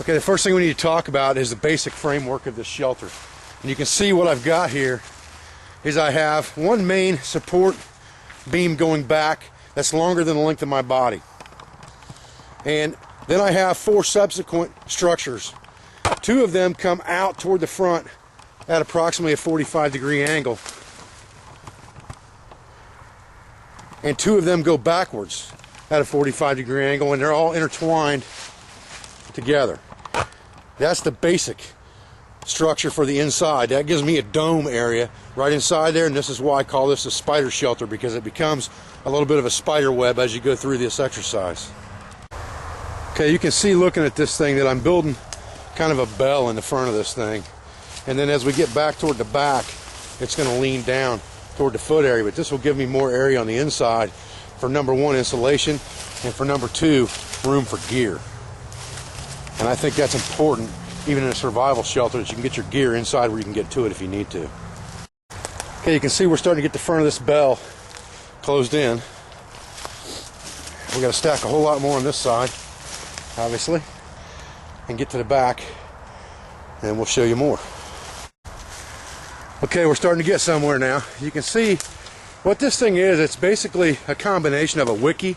Okay, the first thing we need to talk about is the basic framework of this shelter. And you can see what I've got here is I have one main support beam going back that's longer than the length of my body. And then I have 4 subsequent structures. 2 of them come out toward the front at approximately a 45-degree angle. And 2 of them go backwards at a 45-degree angle, and they're all intertwined together. That's the basic structure for the inside. That gives me a dome area right inside there, and this is why I call this a spider shelter, because it becomes a little bit of a spider web as you go through this exercise. Okay, you can see looking at this thing that I'm building kind of a bell in the front of this thing, and then as we get back toward the back, it's going to lean down toward the foot area, but this will give me more area on the inside for number 1, insulation, and for number 2, room for gear. And I think that's important, even in a survival shelter, that you can get your gear inside where you can get to it if you need to. Okay, you can see we're starting to get the front of this bell closed in. We've got to stack a whole lot more on this side, obviously, and get to the back, and we'll show you more. Okay, we're starting to get somewhere now. You can see what this thing is. It's basically a combination of a wiki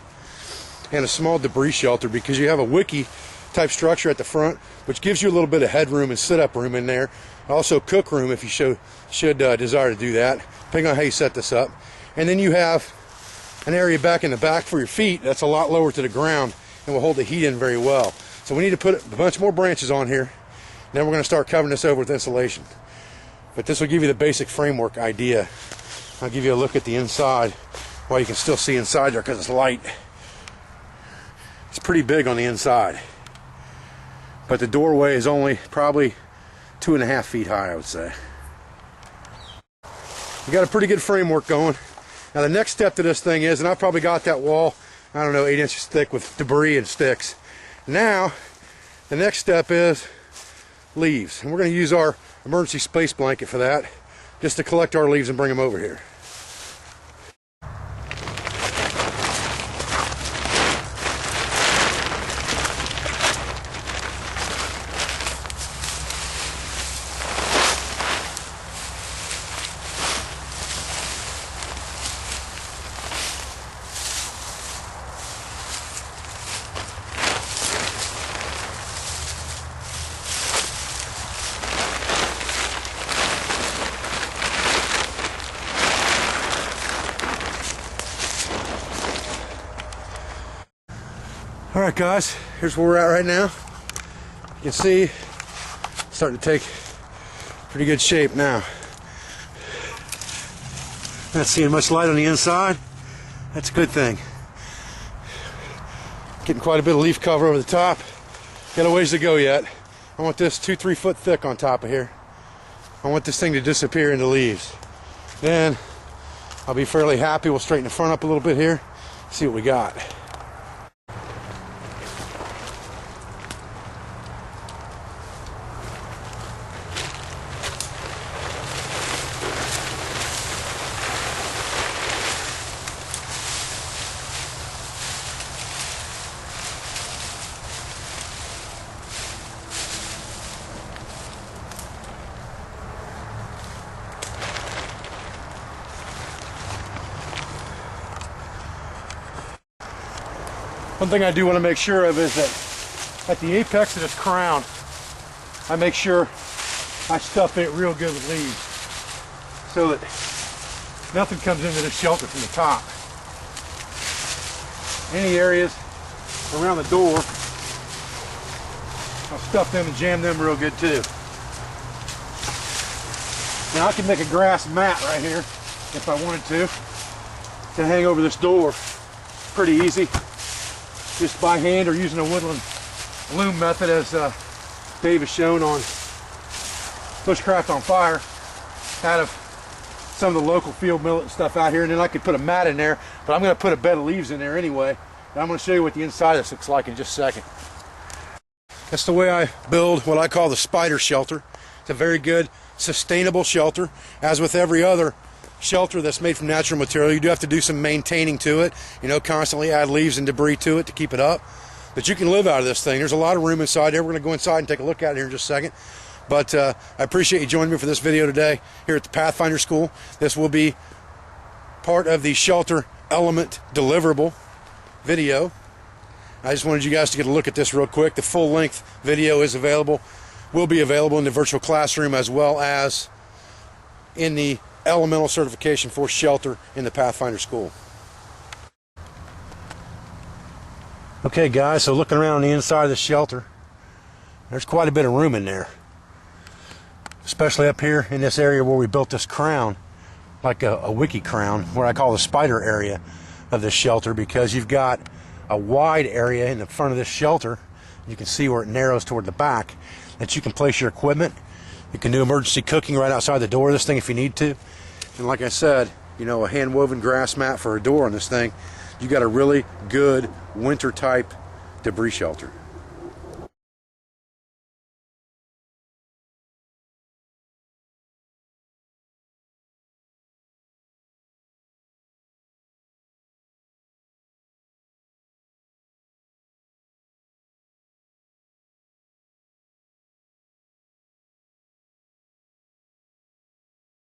and a small debris shelter, because you have a wiki type structure at the front, which gives you a little bit of headroom and sit-up room in there. Also cook room if you should desire to do that, depending on how you set this up. And then you have an area back in the back for your feet that's a lot lower to the ground and will hold the heat in very well. So we need to put a bunch more branches on here. Then we're going to start covering this over with insulation. But this will give you the basic framework idea. I'll give you a look at the inside while you can still see inside there because it's light. It's pretty big on the inside. But the doorway is only probably 2.5 feet high, I would say. We got a pretty good framework going. Now the next step to this thing is, and I probably got that wall, I don't know, 8 inches thick with debris and sticks. Now, the next step is leaves. And we're going to use our emergency space blanket for that, just to collect our leaves and bring them over here. Alright guys, here's where we're at right now. You can see it's starting to take pretty good shape now. Not seeing much light on the inside. That's a good thing. Getting quite a bit of leaf cover over the top. Got a ways to go yet. I want this 2-3 foot thick on top of here. I want this thing to disappear into leaves. Then I'll be fairly happy. We'll straighten the front up a little bit here. See what we got. One thing I do want to make sure of is that at the apex of this crown, I make sure I stuff it real good with leaves so that nothing comes into this shelter from the top. Any areas around the door, I'll stuff them and jam them real good too. Now I can make a grass mat right here if I wanted to hang over this door. Pretty easy. Just by hand or using a woodland loom method, as Dave has shown on Bushcraft on Fire, out of some of the local field millet and stuff out here. And then I could put a mat in there, but I'm going to put a bed of leaves in there anyway. And I'm going to show you what the inside of this looks like in just a second. That's the way I build what I call the spider shelter. It's a very good, sustainable shelter. As with every other shelter that's made from natural material, you do have to do some maintaining to it, you know, constantly add leaves and debris to it to keep it up. that you can live out of this thing. There's a lot of room inside there. We're going to go inside and take a look at it here in just a second. But I appreciate you joining me for this video today here at the Pathfinder School. This will be part of the shelter element deliverable video. I just wanted you guys to get a look at this real quick. The full-length video is available, will be available in the virtual classroom as well as in the elemental certification for shelter in the Pathfinder School. Okay guys, so looking around the inside of the shelter, there's quite a bit of room in there. Especially up here in this area where we built this crown, like a wiki crown, what I call the spider area of this shelter, because you've got a wide area in the front of this shelter. You can see where it narrows toward the back, that you can place your equipment. You can do emergency cooking right outside the door of this thing if you need to. And like I said, you know, a hand-woven grass mat for a door on this thing. You got a really good winter type debris shelter.